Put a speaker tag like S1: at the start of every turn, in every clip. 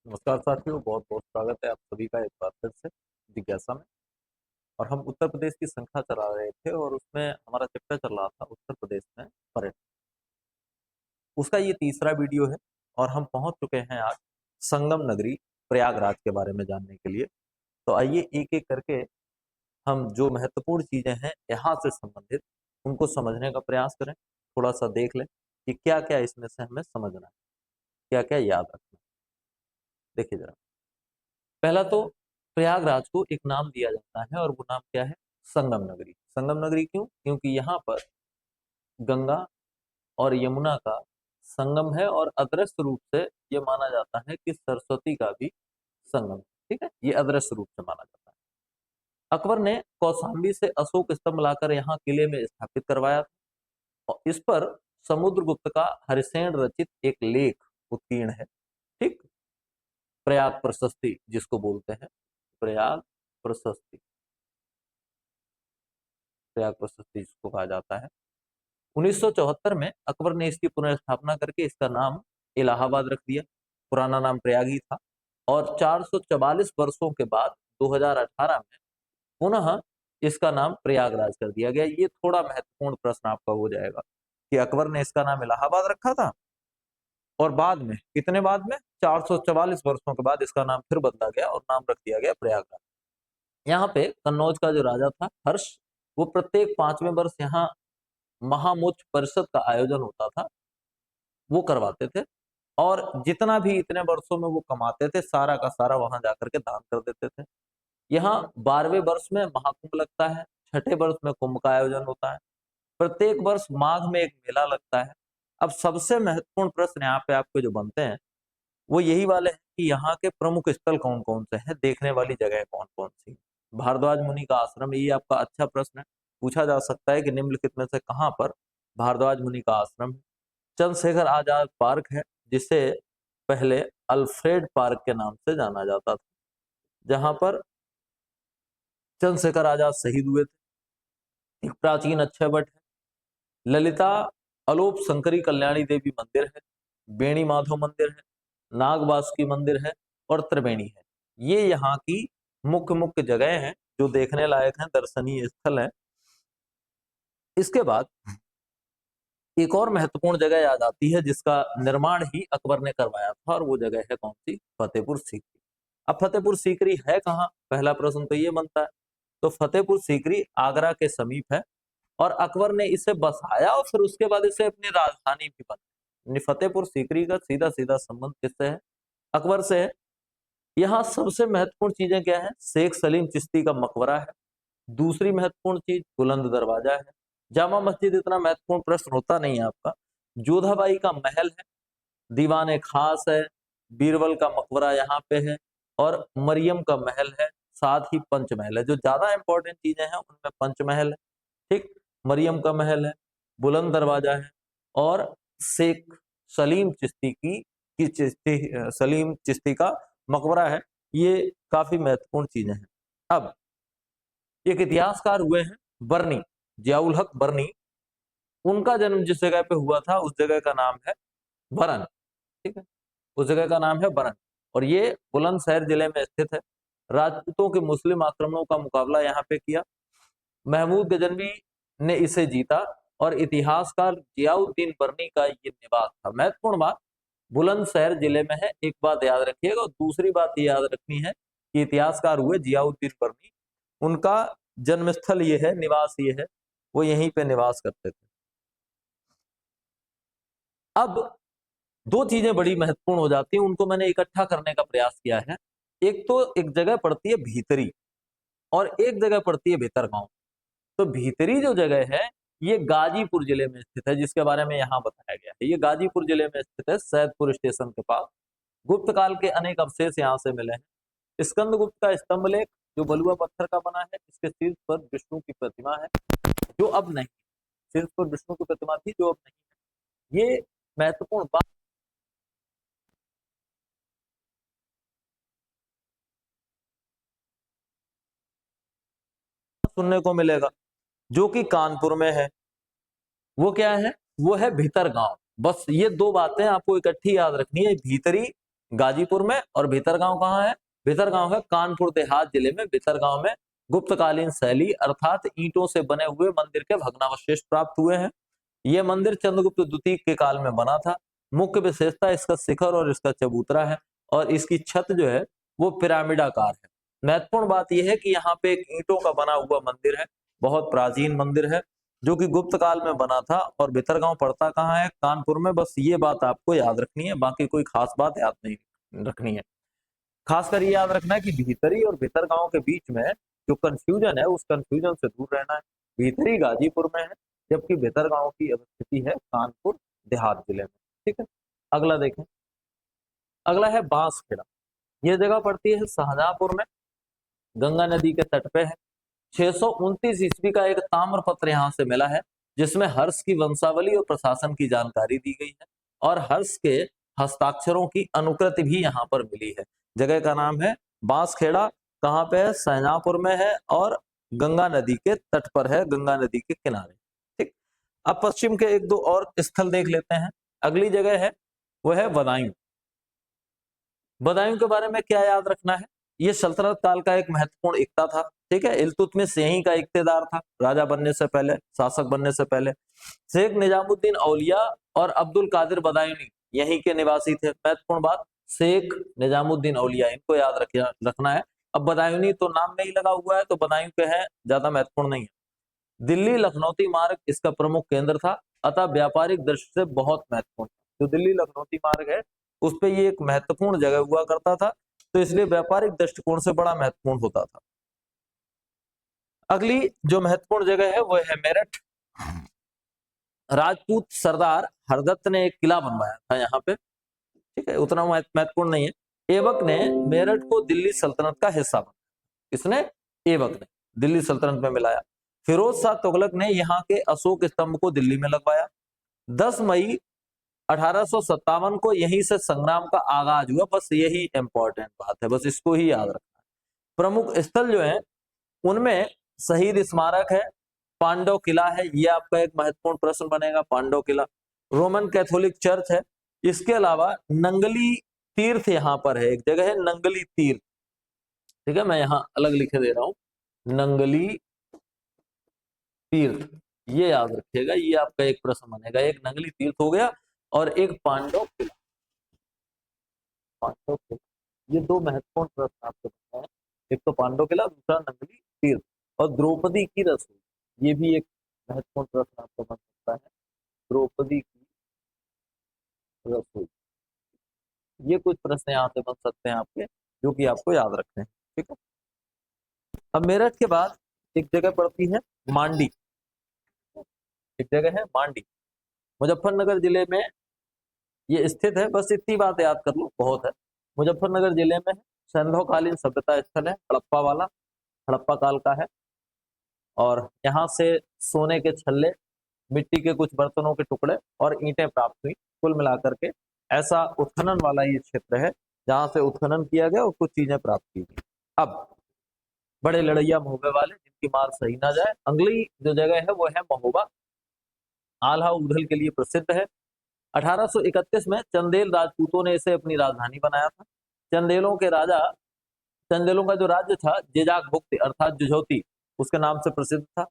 S1: नमस्कार साथियों, बहुत बहुत स्वागत है आप सभी का एक बार फिर से जिज्ञासा में। और हम उत्तर प्रदेश की संख्या चला रहे थे और उसमें हमारा चैप्टर चल रहा था उत्तर प्रदेश में पर्यटन। उसका ये तीसरा वीडियो है और हम पहुंच चुके हैं आज संगम नगरी प्रयागराज के बारे में जानने के लिए। तो आइए एक एक करके हम जो महत्वपूर्ण चीजें हैं यहाँ से संबंधित उनको समझने का प्रयास करें। थोड़ा सा देख लें कि क्या क्या इसमें से हमें समझना है, क्या क्या याद रखना है। देखिए जरा, पहला तो प्रयागराज को एक नाम दिया जाता है और वो नाम क्या है? संगम नगरी। संगम नगरी क्यों? क्योंकि यहाँ पर गंगा और यमुना का संगम है और अदृश्य रूप से ये माना जाता है कि सरस्वती का भी संगम है। ठीक है, ये अदृश्य रूप से माना जाता है। अकबर ने कौशाम्बी से अशोक स्तंभ लाकर यहाँ किले में स्थापित करवाया था और इस पर समुद्रगुप्त का हरिसेन रचित एक लेख उत्कीर्ण है। ठीक, प्रयाग प्रशस्ति जिसको बोलते हैं, प्रयाग प्रशस्ति, प्रयाग प्रशस्ति जिसको कहा जाता है। 1974 में अकबर ने इसकी पुनर्स्थापना करके इसका नाम इलाहाबाद रख दिया। पुराना नाम प्रयाग ही था। और 444 वर्षों के बाद 2018 में पुनः इसका नाम प्रयागराज कर दिया गया। ये थोड़ा महत्वपूर्ण प्रश्न आपका हो जाएगा कि अकबर ने इसका नाम इलाहाबाद रखा था और बाद में, कितने बाद में, 444 वर्षों के बाद इसका नाम फिर बदला गया और नाम रख दिया गया प्रयागराज। यहाँ पे कन्नौज का जो राजा था हर्ष, वो प्रत्येक 5वें वर्ष यहाँ महामोच परिषद का आयोजन होता था, वो करवाते थे और जितना भी इतने वर्षों में वो कमाते थे सारा का सारा वहां जाकर के दान कर देते थे। यहाँ 12वें वर्ष में महाकुंभ लगता है, छठे वर्ष में कुंभ का आयोजन होता है, प्रत्येक वर्ष माघ में एक मेला लगता है। अब सबसे महत्वपूर्ण प्रश्न यहाँ पे आपके जो बनते हैं वो यही वाले हैं कि यहाँ के प्रमुख स्थल कौन कौन से हैं, देखने वाली जगह कौन कौन सी। भारद्वाज मुनि का आश्रम, ये आपका अच्छा प्रश्न है, पूछा जा सकता है कि निम्नलिखित में से कहाँ पर भारद्वाज मुनि का आश्रम है। चंद्रशेखर आजाद पार्क है, जिसे पहले अल्फ्रेड पार्क के नाम से जाना जाता था, जहां पर चंद्रशेखर आजाद शहीद हुए थे। एक प्राचीन अक्षय वट है, ललिता अलोप शंकरी कल्याणी देवी मंदिर है, बेणी माधव मंदिर है, नाग वासुकी मंदिर है और त्रिवेणी है। ये यहाँ की मुख्य मुख्य जगह हैं जो देखने लायक हैं, दर्शनीय स्थल हैं। इसके बाद एक और महत्वपूर्ण जगह याद आती है जिसका निर्माण ही अकबर ने करवाया था और वो जगह है कौन सी? फतेहपुर सीकरी। अब फतेहपुर सीकरी है कहाँ? पहला प्रश्न तो ये बनता है। तो फतेहपुर सीकरी आगरा के समीप है और अकबर ने इसे बसाया और फिर उसके बाद इसे अपनी राजधानी भी बनाई। फतेहपुर सीकरी का सीधा सीधा संबंध किससे है? अकबर से है। यहाँ सबसे महत्वपूर्ण चीजें क्या है? शेख सलीम चिश्ती का मकबरा है। दूसरी महत्वपूर्ण चीज बुलंद दरवाजा है। जामा मस्जिद इतना महत्वपूर्ण प्रश्न होता नहीं है आपका। जोधाबाई का महल है, दीवाने खास है, बीरबल का मकबरा यहाँ पे है और मरियम का महल है, साथ ही पंचमहल है। जो ज्यादा इंपॉर्टेंट चीजें हैं उनमें पंचमहल है, ठीक, मरियम का महल है, बुलंद दरवाजा है और शेख सलीम चिश्ती की चिश्ती सलीम चिश्ती का मकबरा है। ये काफी महत्वपूर्ण चीजें हैं। अब एक इतिहासकार हुए हैं बर्नी, जियाउल हक बर्नी, उनका जन्म जिस जगह पे हुआ था उस जगह का नाम है बरन। ठीक है, उस जगह का नाम है बरन और ये बुलंदशहर जिले में स्थित है। राजपूतों के मुस्लिम आक्रमणों का मुकाबला यहाँ पे किया, महमूद गजनवी ने इसे जीता और इतिहासकार जियाउद्दीन बर्नी का ये निवास था। महत्वपूर्ण बात बुलंदशहर जिले में है, एक बात याद रखिएगा। और दूसरी बात ये याद रखनी है कि इतिहासकार हुए जियाउद्दीन बर्नी, उनका जन्मस्थल ये है, निवास ये है, वो यहीं पे निवास करते थे। अब दो चीजें बड़ी महत्वपूर्ण हो जाती हैं, उनको मैंने इकट्ठा करने का प्रयास किया है। एक तो एक जगह पड़ती है भीतरी और एक जगह पड़ती है भीतरगांव। तो भीतरी जो जगह है ये गाजीपुर जिले में स्थित है, जिसके बारे में यहाँ बताया गया है। ये गाजीपुर जिले में स्थित है, सैदपुर स्टेशन के पास। गुप्त काल के अनेक अवशेष यहाँ से मिले हैं। स्कंदगुप्त का स्तंभ लेख जो बलुआ पत्थर का बना है, इसके शीर्ष पर विष्णु की प्रतिमा है जो अब नहीं, शीर्ष पर विष्णु की प्रतिमा थी जो अब नहीं है। ये महत्वपूर्ण बात सुनने को मिलेगा जो कि कानपुर में है। वो क्या है? वो है भीतर गांव। बस ये दो बातें आपको इकट्ठी याद रखनी है, भीतरी गाजीपुर में, और भीतरगांव कहाँ है? भीतरगांव है कानपुर देहात जिले में। भीतरगांव में गुप्तकालीन शैली अर्थात ईंटों से बने हुए मंदिर के भग्नावशेष प्राप्त हुए हैं। यह मंदिर चंद्रगुप्त द्वितीय के काल में बना था। मुख्य विशेषता इसका शिखर और इसका चबूतरा है, और इसकी छत जो है वो पिरामिडाकार है। महत्वपूर्ण बात यह है कि यहाँ पे एक ईंटों का बना हुआ मंदिर है, बहुत प्राचीन मंदिर है, जो कि गुप्त काल में बना था। और भीतरगांव पड़ता कहाँ है? कानपुर में। बस ये बात आपको याद रखनी है, बाकी कोई खास बात याद नहीं रखनी है। खासकर ये याद रखना है कि भीतरी और भीतरगांव के बीच में जो कंफ्यूजन है, उस कंफ्यूजन से दूर रहना है। भीतरी गाजीपुर में है, जबकि भीतरगांव की अवस्थिति है कानपुर देहात जिले में। ठीक है, अगला देखें। अगला है बांसखेड़ा। यह जगह पड़ती है शाहजहांपुर में, गंगा नदी के तट पे है। 629 ईस्वी का एक ताम्र पत्र यहाँ से मिला है, जिसमें हर्ष की वंशावली और प्रशासन की जानकारी दी गई है, और हर्ष के हस्ताक्षरों की अनुकृति भी यहाँ पर मिली है। जगह का नाम है बांसखेड़ा। कहाँ पे है? शाहजहांपुर में है, और गंगा नदी के तट पर है, गंगा नदी के किनारे। ठीक, अब पश्चिम के एक दो और स्थल देख लेते हैं। अगली जगह है वह है बदायूं। बदायूं के बारे में क्या याद रखना है? ये सल्तनत काल का एक महत्वपूर्ण इक्ता था। ठीक है, इल्तुतमिश यहीं का इक्तेदार था, राजा बनने से पहले, शासक बनने से पहले। शेख निजामुद्दीन औलिया और अब्दुल कादिर बदायूनी यहीं के निवासी थे। महत्वपूर्ण बात, शेख निजामुद्दीन औलिया, इनको याद रखना है। अब बदायूनी तो नाम में ही लगा हुआ है, तो बदायूं के हैं, ज्यादा महत्वपूर्ण नहीं है। दिल्ली लखनौती मार्ग इसका प्रमुख केंद्र था, अतः व्यापारिक दृष्टि से बहुत महत्वपूर्ण। जो दिल्ली लखनौती मार्ग है उस पे ये एक महत्वपूर्ण जगह हुआ करता था, तो इसलिए व्यापारिक दृष्टिकोण से बड़ा महत्वपूर्ण होता था। अगली जो महत्वपूर्ण जगह है वो है मेरठ। राजपूत सरदार हरदत्त ने एक किला बनवाया था यहाँ पे। ठीक है, उतना महत्वपूर्ण नहीं है। ऐबक ने मेरठ को दिल्ली सल्तनत का हिस्सा बनाया। इसने, ऐबक ने दिल्ली सल्तनत में मिलाया। फिरोज शाह तुगलक ने यहाँ के अशोक स्तंभ को दिल्ली में लगवाया। 10 मई 1857 को यहीं से संग्राम का आगाज हुआ। बस यही इंपॉर्टेंट बात है, बस इसको ही याद रखना है। प्रमुख स्थल जो है उनमें शहीद स्मारक है, पांडव किला है, ये आपका एक महत्वपूर्ण प्रश्न बनेगा, पांडव किला। रोमन कैथोलिक चर्च है। इसके अलावा नंगली तीर्थ यहाँ पर है, एक जगह है नंगली तीर्थ। ठीक है, मैं यहाँ अलग लिखे दे रहा हूं, नंगली तीर्थ, ये याद रखिएगा, ये आपका एक प्रश्न बनेगा। एक नंगली तीर्थ हो गया, और एक पांडव किला। पांडव किला, ये दो महत्वपूर्ण प्रश्न आपके बनते हैं। एक तो पांडव किला, दूसरा नंगली तीर्थ। और द्रौपदी की रसोई, ये भी एक महत्वपूर्ण प्रश्न आपको बन सकता है। द्रौपदी की रसोई, ये कुछ प्रश्न यहाँ से बन सकते हैं आपके, जो कि आपको याद रखने हैं। ठीक है, अब मेरठ के बाद एक जगह पड़ती है मांडी। एक जगह है मांडी, मुजफ्फरनगर जिले में ये स्थित है। बस इतनी बात याद कर लो, बहुत है। मुजफ्फरनगर जिले में है, सिंधुकालीन सभ्यता स्थल है, हड़प्पा वाला, हड़प्पा काल का है। और यहाँ से सोने के छल्ले, मिट्टी के कुछ बर्तनों के टुकड़े और ईंटें प्राप्त हुई। कुल मिलाकर के ऐसा उत्खनन वाला ये क्षेत्र है, जहां से उत्खनन किया गया और कुछ चीजें प्राप्त की गई। अब बड़े लड़ैया महोबे वाले, जिनकी मार सही ना जाए, अगली जो जगह है वो है महोबा। आल्हा उधल के लिए प्रसिद्ध है। 1831 में चंदेल राजपूतों ने इसे अपनी राजधानी बनाया था। चंदेलों के राजा, चंदेलों का जो राज्य था जेजाक भुक्ति अर्थात जुझौती, उसके नाम से प्रसिद्ध था।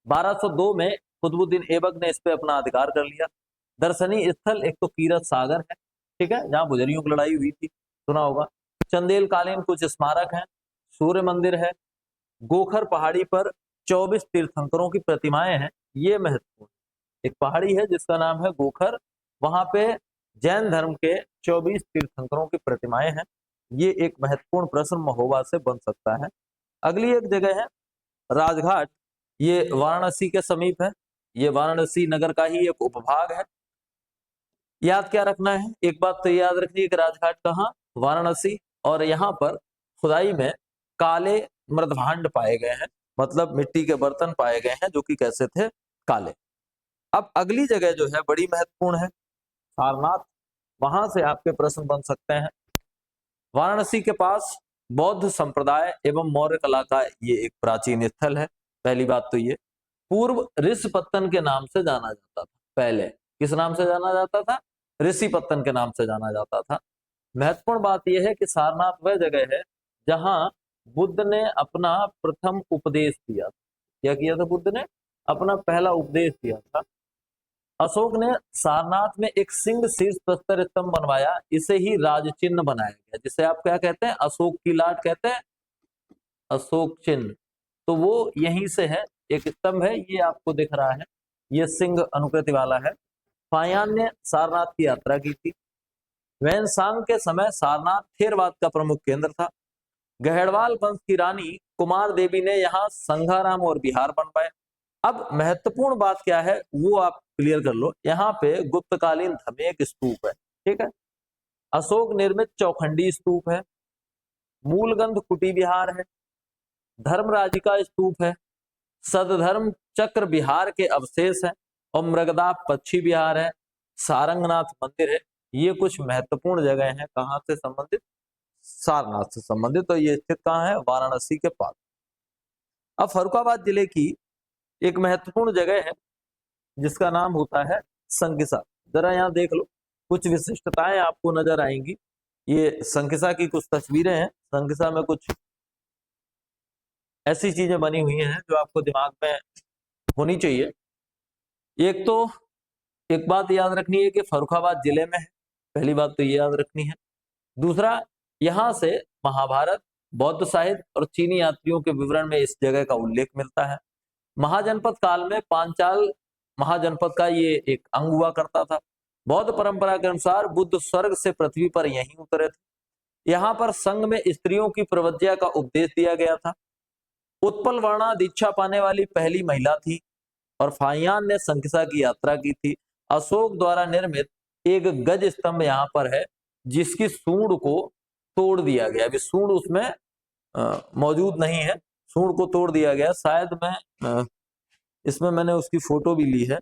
S1: 1202 में कुतुबुद्दीन ऐबक ने इस पे अपना अधिकार कर लिया। दर्शनीय स्थल एक तो कीरत सागर है, ठीक है, जहां गुजरियों की लड़ाई हुई थी, सुना होगा। चंदेल कालीन कुछ स्मारक हैं, सूर्य मंदिर है। गोखर पहाड़ी पर 24 तीर्थंकरों की प्रतिमाएं हैं, ये महत्वपूर्ण। एक पहाड़ी है जिसका नाम है गोखर, वहां पे जैन धर्म के 24 तीर्थंकरों की प्रतिमाएं हैं। ये एक महत्वपूर्ण प्रश्न महोबा से बन सकता है। अगली एक जगह है राजघाट, ये वाराणसी के समीप है। ये वाराणसी नगर का ही एक उपभाग है। याद क्या रखना है? एक बात तो याद रखनी है कि राजघाट कहाँ? वाराणसी। और यहाँ पर खुदाई में काले मृदभांड पाए गए हैं, मतलब मिट्टी के बर्तन पाए गए हैं जो कि कैसे थे? काले। अब अगली जगह जो है बड़ी महत्वपूर्ण है, सारनाथ। वहां से आपके प्रश्न बन सकते हैं। वाराणसी के पास बौद्ध संप्रदाय एवं मौर्य कला का ये एक प्राचीन स्थल है। पहली बात तो ये, पूर्व ऋषिपत्तन के नाम से जाना जाता था। पहले किस नाम से जाना जाता था? ऋषिपत्तन के नाम से जाना जाता था। महत्वपूर्ण बात यह है कि सारनाथ वह जगह है जहां बुद्ध ने अपना प्रथम उपदेश दिया। क्या किया था बुद्ध ने? अपना पहला उपदेश दिया था। अशोक ने सारनाथ में एक सिंह शीर्ष प्रस्तर स्तंभ बनवाया, इसे ही राज चिन्ह बनाया गया, जिसे आप क्या कहते हैं? अशोक की लाट कहते हैं, अशोक चिन्ह। तो वो यहीं से है, एक स्तंभ है, ये आपको दिख रहा है, ये सिंह अनुकृति वाला है। फाहियान ने सारनाथ की यात्रा की थी। वैनसांग के समय सारनाथ थेरवाद का प्रमुख केंद्र था। गहड़वाल वंश की रानी कुमार देवी ने यहाँ संघाराम और विहार बनवाए। अब महत्वपूर्ण बात क्या है वो आप क्लियर कर लो। यहाँ पे गुप्तकालीन धमेक स्तूप है, ठीक है, अशोक निर्मित चौखंडी स्तूप है, मूलगंध कुटी विहार है, धर्मराजिका स्तूप है, सदधर्म चक्र विहार के अवशेष है, और मृगदा पक्षी विहार है, सारंगनाथ मंदिर है। ये कुछ महत्वपूर्ण जगह हैं, कहाँ से संबंधित? सारनाथ से संबंधित। तो ये स्थित कहाँ है? वाराणसी के पास। अब फर्रुखाबाद जिले की एक महत्वपूर्ण जगह है जिसका नाम होता है संकिसा। जरा यहाँ देख लो, कुछ विशिष्टताएं आपको नजर आएंगी। ये संकिसा की कुछ तस्वीरें हैं। संकिसा में कुछ ऐसी चीजें बनी हुई हैं जो आपको दिमाग में होनी चाहिए। एक तो एक बात याद रखनी है कि फर्रुखाबाद जिले में है, पहली बात तो ये याद रखनी है। दूसरा, यहाँ से महाभारत, बौद्ध साहित्य और चीनी यात्रियों के विवरण में इस जगह का उल्लेख मिलता है। महाजनपद काल में पांचाल महाजनपद का ये एक अंग हुआ करता था। बौद्ध परंपरा के अनुसार बुद्ध स्वर्ग से पृथ्वी पर यहीं उतरे थे। यहाँ पर संघ में स्त्रियों की प्रवज्ञा का उपदेश दिया गया था। उत्पल वर्णा दीक्षा पाने वाली पहली महिला थी, और फाहियान ने संकिसा की यात्रा की थी। अशोक द्वारा निर्मित एक गज स्तंभ यहाँ पर है, जिसकी सूंड को तोड़ दिया गया। अभी सूंड उसमें मौजूद नहीं है, सूंड को तोड़ दिया गया। शायद मैं इसमें मैंने उसकी फोटो भी ली है,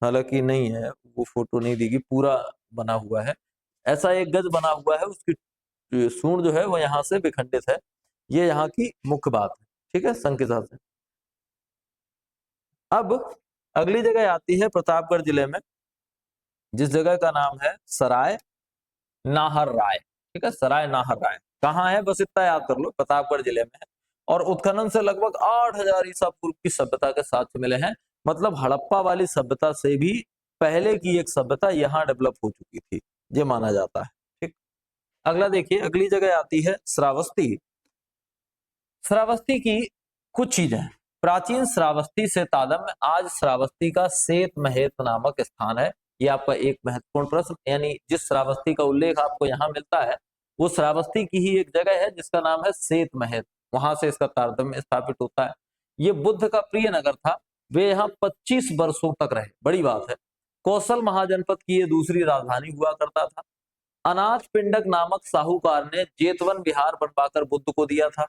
S1: हालांकि नहीं है, वो फोटो नहीं दी गई, पूरा बना हुआ है। ऐसा एक गज बना हुआ है, उसकी सूंड जो है वो यहाँ से विखंडित है। ये यहाँ की मुख्य बात है, ठीक है, संकिसा से। अब अगली जगह आती है प्रतापगढ़ जिले में, जिस जगह का नाम है सराय नाहर राय, ठीक है, सराय नाहर राय। कहाँ है? बस इतना याद कर लो, प्रतापगढ़ जिले में है। और उत्खनन से लगभग 8000 ईसा पूर्व की सभ्यता के साक्ष्य मिले हैं। मतलब हड़प्पा वाली सभ्यता से भी पहले की एक सभ्यता यहाँ डेवलप हो चुकी थी, ये माना जाता है, ठीक। अगला देखिए, अगली जगह आती है श्रावस्ती। श्रावस्ती की कुछ चीजें, प्राचीन श्रावस्ती से तादम्य आज श्रावस्ती का सेत महेत नामक स्थान है। ये आपका एक महत्वपूर्ण प्रश्न, यानी जिस श्रावस्ती का उल्लेख आपको यहाँ मिलता है वो श्रावस्ती की ही एक जगह है जिसका नाम है सेत महेत, वहां से इसका तारतम्य स्थापित होता है। ये बुद्ध का प्रिय नगर था, वे यहाँ 25 वर्षों तक रहे, बड़ी बात है। कौशल महाजनपद की ये दूसरी राजधानी हुआ करता था। अनाथ पिंडक नामक साहूकार ने जेतवन विहार बनवाकर बुद्ध को दिया था।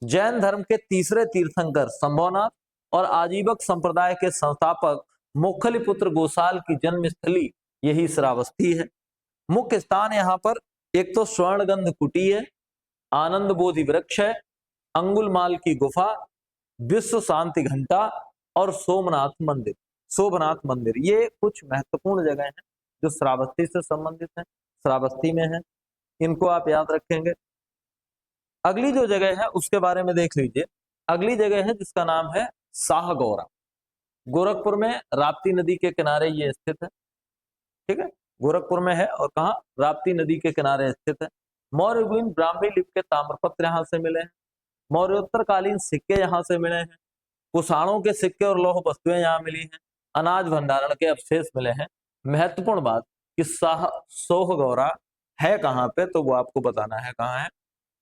S1: जैन धर्म के तीसरे तीर्थंकर संभवनाथ और आजीवक संप्रदाय के संस्थापक मोखलीपुत्र गोसाल की जन्मस्थली यही श्रावस्ती है। मुख्य स्थान यहाँ पर एक तो स्वर्णगंध कुटी है, आनंद बोधि वृक्ष है, अंगुलमाल की गुफा, विश्व शांति घंटा और सोमनाथ मंदिर। सोमनाथ मंदिर, ये कुछ महत्वपूर्ण जगह हैं जो श्रावस्ती से संबंधित हैं, श्रावस्ती में है, इनको आप याद रखेंगे। अगली जो जगह है उसके बारे में देख लीजिए। अगली जगह है जिसका नाम है साहगौरा। गोरखपुर में राप्ती नदी के किनारे ये स्थित है, ठीक है, गोरखपुर में है। और कहा? राप्ती नदी के किनारे स्थित है। मौर्यवीन ब्राह्मी लिपि के ताम्रपत्र यहाँ से मिले हैं। मौर्योत्तरकालीन सिक्के यहाँ से मिले हैं। कुषाणों के सिक्के और लौह वस्तुएं यहाँ मिली हैं। अनाज भंडारण के अवशेष मिले हैं। महत्वपूर्ण बात कि सोहगौरा है कहाँ पे, तो वो आपको बताना है कहाँ है,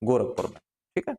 S1: गोरखपुर में, ठीक है।